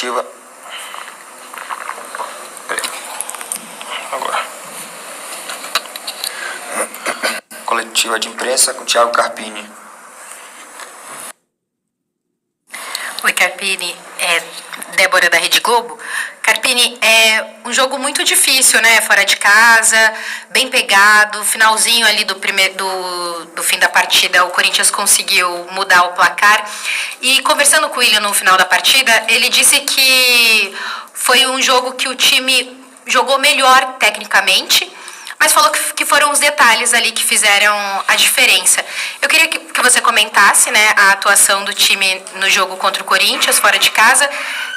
coletiva. Agora. Coletiva de imprensa com Thiago Carpini. Oi, Carpini. Débora da Rede Globo. Carpini, é um jogo muito difícil, né? Fora de casa, bem pegado. Finalzinho ali do fim da partida, o Corinthians conseguiu mudar o placar. E conversando com o Willian no final da partida, ele disse que foi um jogo que o time jogou melhor tecnicamente, mas falou que foram os detalhes ali que fizeram a diferença. Eu queria que você comentasse, né, a atuação do time no jogo contra o Corinthians, fora de casa,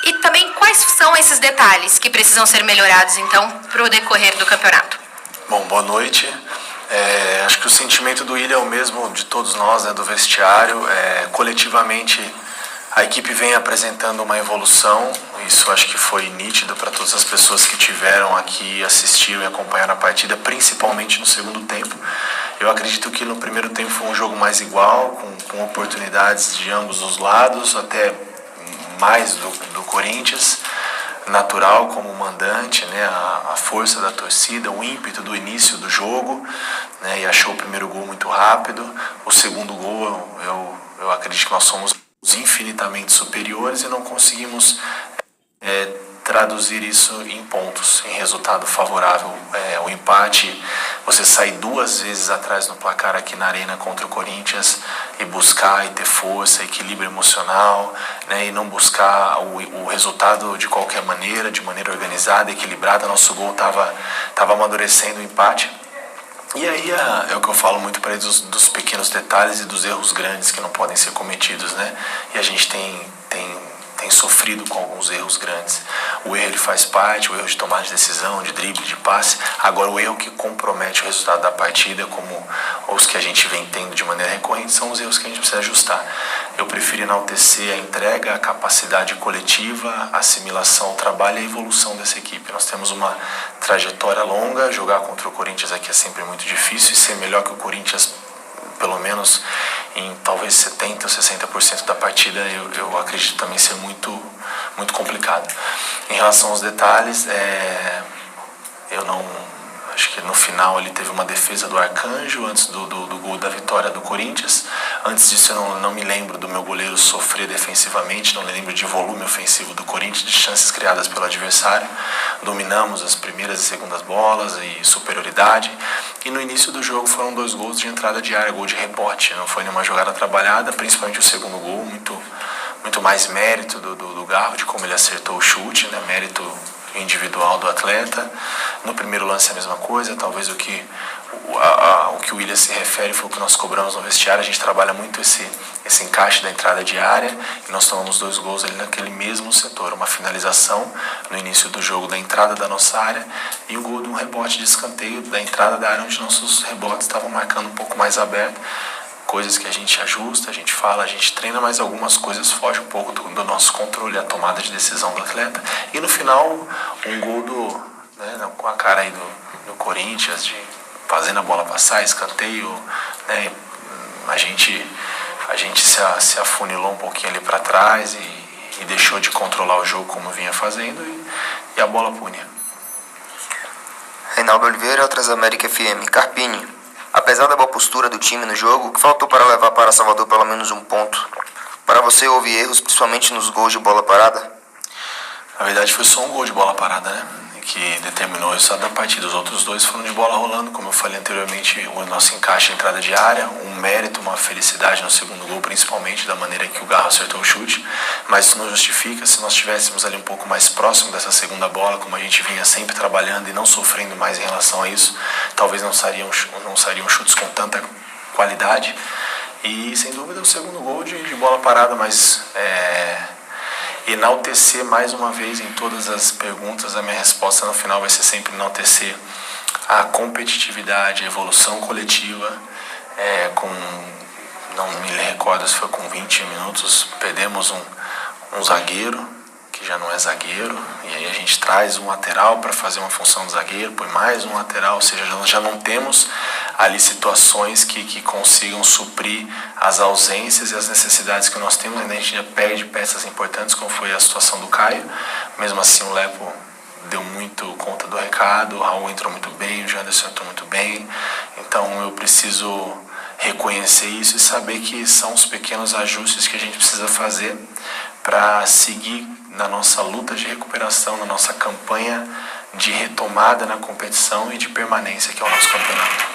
e também quais são esses detalhes que precisam ser melhorados, então, para o decorrer do campeonato. Bom, boa noite. Acho que o sentimento do Willian é o mesmo de todos nós, né, do vestiário. Coletivamente, a equipe vem apresentando uma evolução, isso acho que foi nítido para todas as pessoas que tiveram aqui, assistiram e acompanharam a partida, principalmente no segundo tempo. Eu acredito que no primeiro tempo foi um jogo mais igual, com oportunidades de ambos os lados, até mais do Corinthians, natural como mandante, né, a força da torcida, o ímpeto do início do jogo, né, e achou o primeiro gol muito rápido. O segundo gol, eu acredito que nós somos infinitamente superiores e não conseguimos traduzir isso em pontos, em resultado favorável. O empate, você sair 2 vezes atrás no placar aqui na Arena contra o Corinthians e buscar e ter força, equilíbrio emocional, né, e não buscar o resultado de qualquer maneira, de maneira organizada, equilibrada. Nosso gol estava amadurecendo o empate. E aí é o que eu falo muito para eles, dos pequenos detalhes e dos erros grandes que não podem ser cometidos, né? E a gente tem sofrido com alguns erros grandes. O erro, ele faz parte, o erro de tomada de decisão, de drible, de passe. Agora, o erro que compromete o resultado da partida, como os que a gente vem tendo de maneira recorrente, são os erros que a gente precisa ajustar. Eu prefiro enaltecer a entrega, a capacidade coletiva, a assimilação ao trabalho e a evolução dessa equipe. Nós temos uma trajetória longa, jogar contra o Corinthians aqui é sempre muito difícil, e ser melhor que o Corinthians, pelo menos em talvez 70% ou 60% da partida, eu acredito também ser muito, muito complicado. Em relação aos detalhes, acho que no final ele teve uma defesa do Arcanjo antes do gol da vitória do Corinthians. Antes disso eu não me lembro do meu goleiro sofrer defensivamente, não me lembro de volume ofensivo do Corinthians, de chances criadas pelo adversário. Dominamos as primeiras e segundas bolas e superioridade. E no início do jogo foram 2 gols de entrada de área, gol de rebote. Não foi nenhuma jogada trabalhada, principalmente o segundo gol, muito mais mérito do Garro, de como ele acertou o chute, né? Mérito individual do atleta. No primeiro lance a mesma coisa, talvez o que o Willian se refere foi o que nós cobramos no vestiário. A gente trabalha muito esse encaixe da entrada de área, e nós tomamos 2 gols ali naquele mesmo setor, uma finalização no início do jogo da entrada da nossa área e o gol de um rebote de escanteio da entrada da área, onde nossos rebotes estavam marcando um pouco mais aberto. Coisas que a gente ajusta, a gente fala, a gente treina, mas algumas coisas fogem um pouco do nosso controle, a tomada de decisão do atleta. E no final, um gol com a cara aí do Corinthians, de fazendo a bola passar, escanteio, né? A gente se afunilou um pouquinho ali para trás e deixou de controlar o jogo como vinha fazendo, e a bola punha. Reinaldo Oliveira, Transamérica FM. Carpini, apesar da boa postura do time no jogo, o que faltou para levar para Salvador pelo menos um ponto? Para você, houve erros, principalmente nos gols de bola parada? Na verdade, foi só um gol de bola parada, né, que determinou o resultado da partida. Os outros 2 foram de bola rolando, como eu falei anteriormente, o nosso encaixe em entrada de área, um mérito, uma felicidade no segundo gol, principalmente da maneira que o Garro acertou o chute, mas isso não justifica. Se nós estivéssemos ali um pouco mais próximo dessa segunda bola, como a gente vinha sempre trabalhando e não sofrendo mais em relação a isso, talvez não sariam chutes com tanta qualidade. E sem dúvida o segundo gol de bola parada, mas enaltecer mais uma vez em todas as perguntas, a minha resposta no final vai ser sempre enaltecer a competitividade, a evolução coletiva. Não me recordo se foi com 20 minutos, perdemos um zagueiro, que já não é zagueiro, e aí a gente traz um lateral para fazer uma função de zagueiro, põe mais um lateral, ou seja, nós já não temos ali situações que consigam suprir as ausências e as necessidades que nós temos. Ainda a gente já perde peças importantes, como foi a situação do Caio. Mesmo assim, o Lepo deu muito conta do recado, o Raul entrou muito bem, o Janderson entrou muito bem. Então eu preciso reconhecer isso e saber que são os pequenos ajustes que a gente precisa fazer para seguir na nossa luta de recuperação, na nossa campanha de retomada na competição e de permanência, que é o nosso campeonato.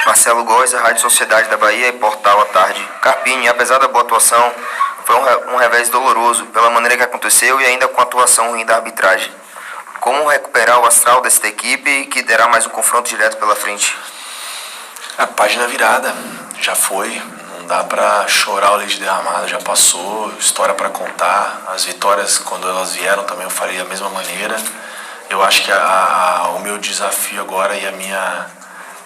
Marcelo Góes, Rádio Sociedade da Bahia e Portal à Tarde. Carpini, apesar da boa atuação, foi um revés doloroso pela maneira que aconteceu e ainda com a atuação ruim da arbitragem. Como recuperar o astral desta equipe que terá mais um confronto direto pela frente? A página virada, já foi, não dá pra chorar o leite derramado, já passou, história pra contar. As vitórias, quando elas vieram também eu falei da mesma maneira. Eu acho que o meu desafio agora e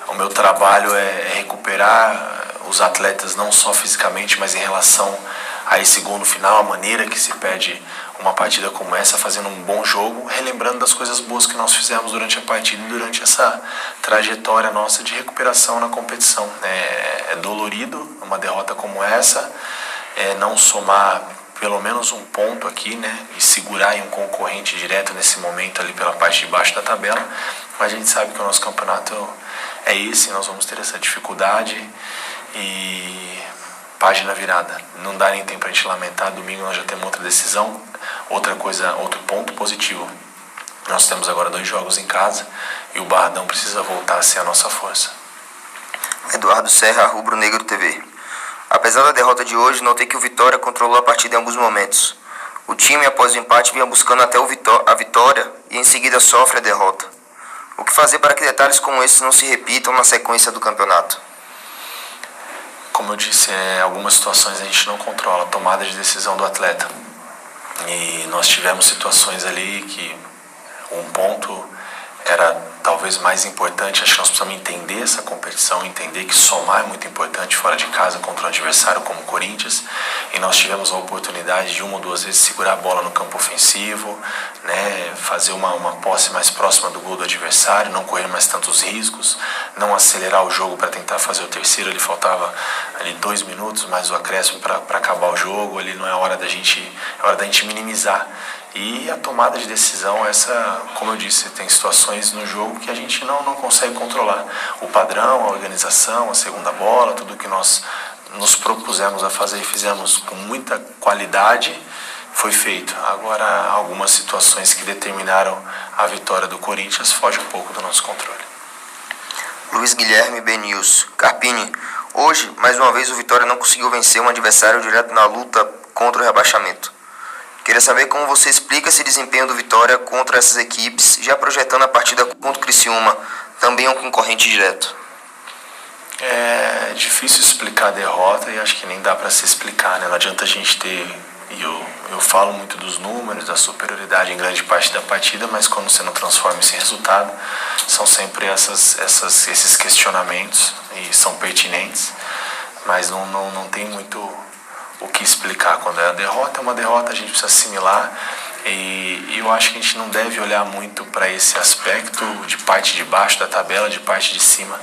o meu trabalho é recuperar os atletas não só fisicamente, mas em relação a esse gol no final, a maneira que se perde uma partida como essa, fazendo um bom jogo, relembrando das coisas boas que nós fizemos durante a partida e durante essa trajetória nossa de recuperação na competição. É dolorido uma derrota como essa, não somar pelo menos um ponto aqui, né, e segurar em um concorrente direto nesse momento ali pela parte de baixo da tabela, mas a gente sabe que o nosso campeonato é esse, nós vamos ter essa dificuldade e página virada. Não dá nem tempo pra gente lamentar, domingo nós já temos outra decisão, outro ponto positivo. Nós temos agora 2 jogos em casa e o Barradão precisa voltar a ser a nossa força. Eduardo Serra, Rubro Negro TV. Apesar da derrota de hoje, notei que o Vitória controlou a partida em alguns momentos. O time, após o empate, vinha buscando até a vitória e em seguida sofre a derrota. O que fazer para que detalhes como esses não se repitam na sequência do campeonato? Como eu disse, algumas situações a gente não controla, a tomada de decisão do atleta. E nós tivemos situações ali que um ponto era talvez mais importante. Acho que nós precisamos entender essa competição, entender que somar é muito importante fora de casa contra um adversário como o Corinthians. E nós tivemos a oportunidade de 1 ou 2 vezes segurar a bola no campo ofensivo, né, fazer uma posse mais próxima do gol do adversário, não correr mais tantos riscos, não acelerar o jogo para tentar fazer o terceiro. Ele faltava ali 2 minutos mais o acréscimo para acabar o jogo. Ali não é hora da gente, é hora da gente minimizar. E a tomada de decisão, como eu disse, tem situações no jogo que a gente não consegue controlar. O padrão, a organização, a segunda bola, tudo que nós nos propusemos a fazer e fizemos com muita qualidade, foi feito. Agora, algumas situações que determinaram a vitória do Corinthians fogem um pouco do nosso controle. Luiz Guilherme, BNews. Carpini, hoje, mais uma vez, o Vitória não conseguiu vencer um adversário direto na luta contra o rebaixamento. Queria saber como você explica esse desempenho do Vitória contra essas equipes, já projetando a partida contra o Criciúma, também um concorrente direto. É difícil explicar a derrota e acho que nem dá para se explicar, né? Não adianta a gente ter... Eu falo muito dos números, da superioridade em grande parte da partida, mas quando você não transforma esse resultado, são sempre esses questionamentos e são pertinentes, mas não tem muito o que explicar. Quando é uma derrota, a gente precisa assimilar e eu acho que a gente não deve olhar muito para esse aspecto de parte de baixo da tabela, de parte de cima.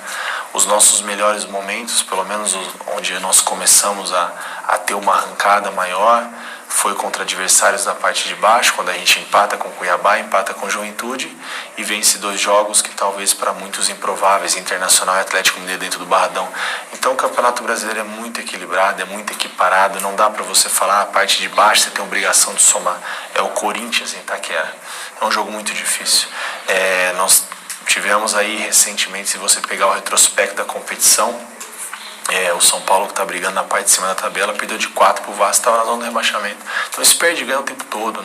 Os nossos melhores momentos, pelo menos onde nós começamos a ter uma arrancada maior, foi contra adversários da parte de baixo, quando a gente empata com Cuiabá, empata com Juventude e vence 2 jogos que talvez para muitos improváveis, Internacional e Atlético Mineiro dentro do Barradão. Então o Campeonato Brasileiro é muito equilibrado, é muito equiparado, não dá para você falar a parte de baixo você tem obrigação de somar. É o Corinthians em Itaquera, é um jogo muito difícil. Nós tivemos aí recentemente, se você pegar o retrospecto da competição, o São Paulo, que está brigando na parte de cima da tabela, perdeu de 4 para o Vasco, estava na zona do rebaixamento. Então esse perde e ganha o tempo todo.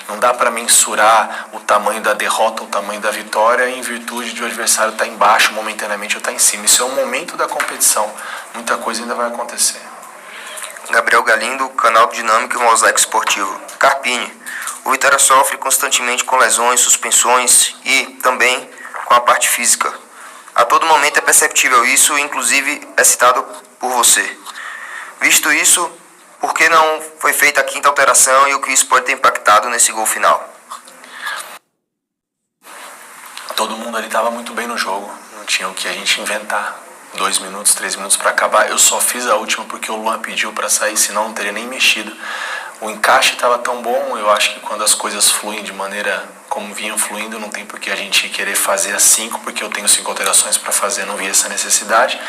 Não dá para mensurar o tamanho da derrota, o tamanho da vitória em virtude de o adversário estar embaixo momentaneamente ou estar em cima. Isso é o momento da competição. Muita coisa ainda vai acontecer. Gabriel Galindo, Canal Dinâmico e Mosaico Esportivo. Carpini, o Vitória sofre constantemente com lesões, suspensões e também com a parte física. A todo momento é perceptível isso, inclusive é citado por você. Visto isso, por que não foi feita a 5ª alteração e o que isso pode ter impactado nesse gol final? Todo mundo ali estava muito bem no jogo, não tinha o que a gente inventar. 2 minutos, 3 minutos para acabar. Eu só fiz a última porque o Luan pediu para sair, senão não teria nem mexido. O encaixe estava tão bom, eu acho que quando as coisas fluem de maneira como vinham fluindo, não tem por que a gente querer fazer as 5, porque eu tenho 5 alterações para fazer, não via essa necessidade.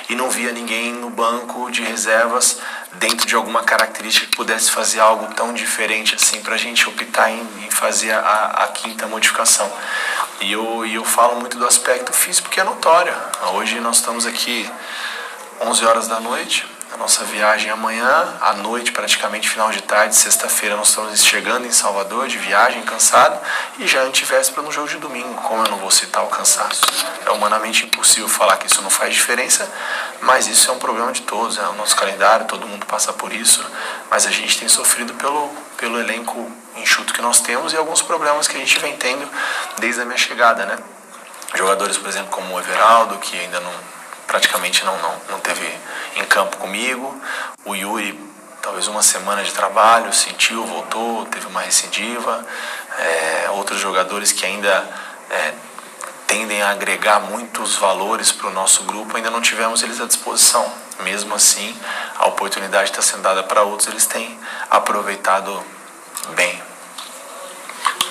E não via ninguém no banco de reservas dentro de alguma característica que pudesse fazer algo tão diferente assim para a gente optar em fazer a quinta modificação. E eu falo muito do aspecto físico porque é notório. Hoje nós estamos aqui 11 horas da noite, a nossa viagem amanhã, à noite, praticamente final de tarde, sexta-feira nós estamos chegando em Salvador de viagem, cansado, e já antivéspera no jogo de domingo. Como eu não vou citar o cansaço? É humanamente impossível falar que isso não faz diferença, mas isso é um problema de todos, é o nosso calendário, todo mundo passa por isso, mas a gente tem sofrido pelo elenco enxuto que nós temos e alguns problemas que a gente vem tendo desde a minha chegada, né? Jogadores, por exemplo, como o Everaldo, que ainda praticamente não teve em campo comigo. O Yuri, talvez uma semana de trabalho, sentiu, voltou, teve uma recidiva. Outros jogadores que ainda tendem a agregar muitos valores para o nosso grupo, ainda não tivemos eles à disposição. Mesmo assim, a oportunidade está sendo dada para outros, eles têm aproveitado bem.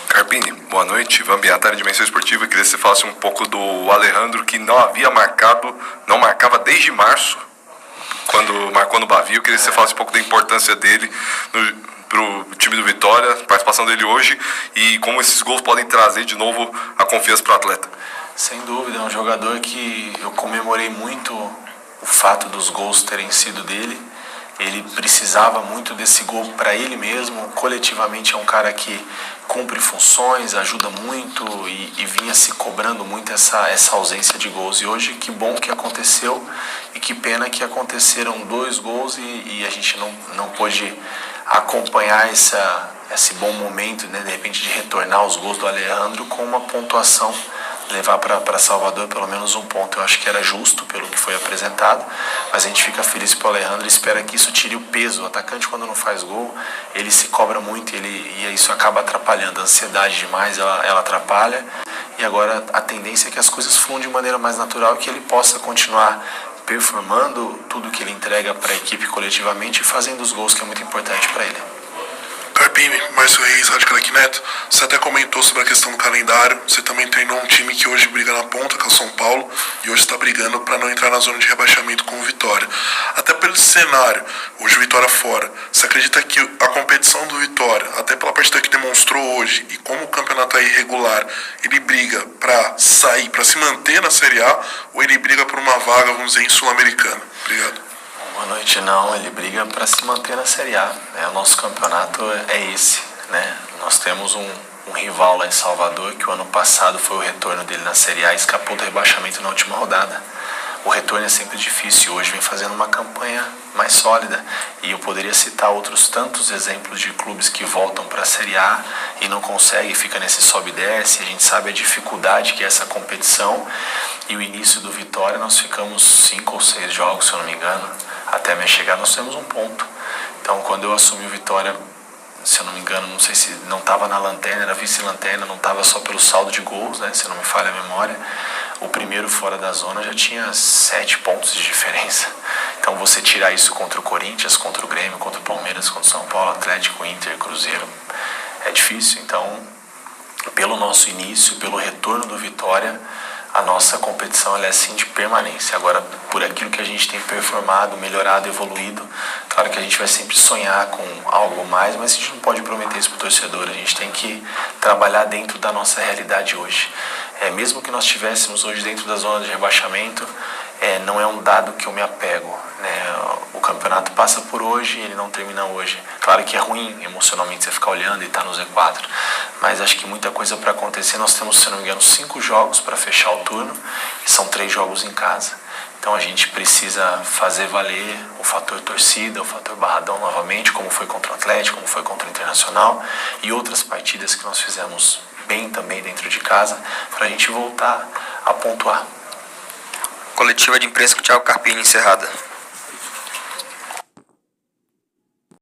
Carpini, boa noite. Ivan Biatari, Dimensão Esportiva. Queria que você falasse um pouco do Alejandro, que não marcava desde março, quando marcou no Bavio. Queria que você falasse um pouco da importância dele para o time do Vitória, a participação dele hoje e como esses gols podem trazer de novo a confiança para o atleta. Sem dúvida, é um jogador que eu comemorei muito o fato dos gols terem sido dele. Ele precisava muito desse gol para ele mesmo. Coletivamente é um cara que cumpre funções, ajuda muito e vinha se cobrando muito essa ausência de gols. E hoje, que bom que aconteceu e que pena que aconteceram 2 gols e a gente não pôde acompanhar esse bom momento, né, de repente de retornar os gols do Alejandro com uma pontuação, levar para Salvador pelo menos 1 ponto. Eu acho que era justo pelo que foi apresentado, mas a gente fica feliz pelo Alejandro e espera que isso tire o peso. O atacante, quando não faz gol, ele se cobra muito e isso acaba atrapalhando. A ansiedade demais, ela atrapalha, e agora a tendência é que as coisas fluam de maneira mais natural e que ele possa continuar performando tudo que ele entrega para a equipe coletivamente e fazendo os gols, que é muito importante para ele. Carpini, Márcio Reis, Rádio Craque Neto, você até comentou sobre a questão do calendário, você também treinou um time que hoje briga na ponta, que é o São Paulo, e hoje está brigando para não entrar na zona de rebaixamento com o Vitória. Até pelo cenário, hoje o Vitória fora, você acredita que a competição do Vitória, até pela partida que demonstrou hoje, e como o campeonato é irregular, ele briga para sair, para se manter na Série A, ou ele briga por uma vaga, vamos dizer, em Sul-Americana? Obrigado. Boa noite, não, ele briga para se manter na Série A, né? O nosso campeonato é esse, né? Nós temos um rival lá em Salvador, que o ano passado foi o retorno dele na Série A e escapou do rebaixamento na última rodada. O retorno é sempre difícil, hoje vem fazendo uma campanha mais sólida, e eu poderia citar outros tantos exemplos de clubes que voltam para a Série A e não conseguem, fica nesse sobe e desce. A gente sabe a dificuldade que é essa competição, e o início do Vitória nós ficamos 5 ou 6 jogos, se eu não me engano, até a minha chegada nós temos 1 ponto. Então quando eu assumi o Vitória, se eu não me engano, não sei se não estava na lanterna, era vice-lanterna, não estava só pelo saldo de gols, né, se não me falha a memória. O primeiro fora da zona já tinha 7 pontos de diferença. Então você tirar isso contra o Corinthians, contra o Grêmio, contra o Palmeiras, contra o São Paulo, Atlético, Inter, Cruzeiro, é difícil. Então, pelo nosso início, pelo retorno do Vitória, a nossa competição ela é sim de permanência. Agora, por aquilo que a gente tem performado, melhorado, evoluído, claro que a gente vai sempre sonhar com algo mais, mas a gente não pode prometer isso para o torcedor. A gente tem que trabalhar dentro da nossa realidade hoje. Mesmo que nós estivéssemos hoje dentro da zona de rebaixamento, não é um dado que eu me apego, né? O campeonato passa por hoje, ele não termina hoje. Claro que é ruim emocionalmente você ficar olhando e estar no Z4, mas acho que muita coisa para acontecer. Nós temos, se não me engano, 5 jogos para fechar o turno e são 3 jogos em casa. Então a gente precisa fazer valer o fator torcida, o fator Barradão novamente, como foi contra o Atlético, como foi contra o Internacional e outras partidas que nós fizemos bem também dentro de casa, para a gente voltar a pontuar. Coletiva de imprensa com o Thiago Carpini encerrada.